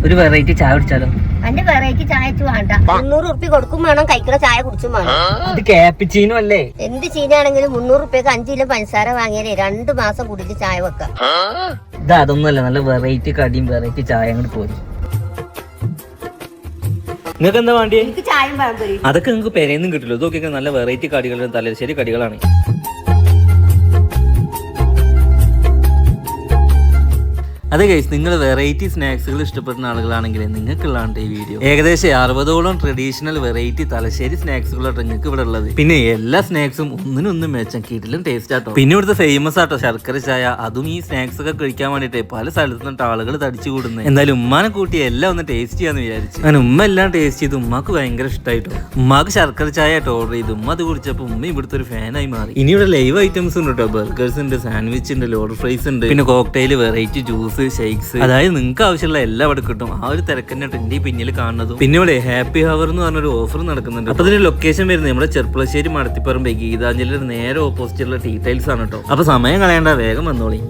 ഒരു വെറൈറ്റി ചായ കുടിച്ചാലോ? അന്റെ വെറൈറ്റി ചായ വേണ്ട, 300 ഉറുപ്പ്യ കൊടുക്കും വേണം, കഴിക്കുന്ന ചായ കുടിച്ചും വേണം. അത് ക്യാപ്പിച്ചീനോ അല്ലേ? എന്ത് ചീനാണെങ്കിലും 300 ഉറുപ്പ്യക്ക് 5 കിലോ പഞ്ചസാര വാങ്ങിയാലേ 2 മാസം കുടിച്ച് ചായ വെക്കാം. ഇത് അതൊന്നുമല്ല, നല്ല വെറൈറ്റി കടിയും വെറൈറ്റി ചായ അങ്ങോട്ട് പോരും. നിങ്ങൾക്ക് എന്താ വേണ്ടി? എനിക്ക് ചായയും പഴംപൊരി. അതൊക്കെ നിങ്ങൾക്ക് പെരയൊന്നും കിട്ടില്ല. ഇതൊക്കെ നല്ല വെറൈറ്റി കടികളും തലശ്ശേരി കടികളാണ്. അതെ ഗൈസ്, നിങ്ങൾ വെറൈറ്റി സ്നാക്സുകൾ ഇഷ്ടപ്പെടുന്ന ആളുകളാണെങ്കിൽ നിങ്ങൾക്കുള്ളതാണ് ഈ വീഡിയോ. ഏകദേശം 60ഓളം ട്രഡീഷണൽ വെറൈറ്റി തലശ്ശേരി സ്നാക്സുകളാണ് നിങ്ങൾക്ക് ഇവിടെ ഉള്ളത്. പിന്നെ എല്ലാ സ്നാക്സും ഒന്നിനൊന്നും മെച്ചം, കിടിലും ടേസ്റ്റ് ആട്ടോ. പിന്നെ ഇവിടുത്തെ ഫേമസ് ആട്ടോ ശർക്കര ചായ. അതും ഈ സ്നാക്സ് ഒക്കെ കഴിക്കാൻ വേണ്ടിയിട്ട് പല സ്ഥലത്തു നിന്നിട്ട് ആളുകൾ തടിച്ചു കൂടുന്നത്. എന്തായാലും ഉമ്മാനെ കൂട്ടി എല്ലാം ഒന്ന് ടേസ്റ്റ് ചെയ്യാന്ന് വിചാരിച്ചു. അങ്ങനെ ഉമ്മ എല്ലാം ടേസ്റ്റ് ചെയ്ത് ഉമ്മാക്ക് ഭയങ്കര ഇഷ്ടമായിട്ടോ. ഉമ്മാക്ക് ശർക്കര ചായ ആയിട്ട് ഓർഡർ ചെയ്തു. ഉമ്മ അത് കുടിച്ചപ്പോൾ ഉമ്മ ഇവിടുത്തെ ഒരു ഫാനായി മാറി. ഇനി ഇവിടെ ലൈവ് ഐറ്റംസ് ഉണ്ട് കേട്ടോ. ബർഗേഴ്സ് ഉണ്ട്, സാൻഡ്വിച്ച് ഉണ്ട്, ലോഡർ ഫ്രൈസ് ഉണ്ട്, പിന്നെ കോക്ടെയിൽ, വെറൈറ്റി ജ്യൂസ്, ഷെയ്ക്സ്, അതായത് നിങ്ങൾക്ക് ആവശ്യമുള്ള എല്ലാം ഇവിടെ കിട്ടും. ആ ഒരു തിരക്കന്നെ എന്റെ പിന്നിൽ കാണുന്നതും. പിന്നെ ഇവിടെ ഹാപ്പി ഹവർ എന്ന് പറഞ്ഞൊരു ഓഫർ നടക്കുന്നുണ്ട്. അപ്പൊ ഇതിന്റെ ലൊക്കേഷൻ വരുന്നത് നമ്മുടെ ചെർപ്പളശ്ശേരി മടത്തിപ്പറമ്പ് ഗീതാഞ്ജലിയുടെ നേരെ ഓപ്പോസിറ്റുള്ള ഡീറ്റെയിൽസ് ആണ് കേട്ടോ. അപ്പൊ സമയം കളയേണ്ട, വേഗം വന്നോളി.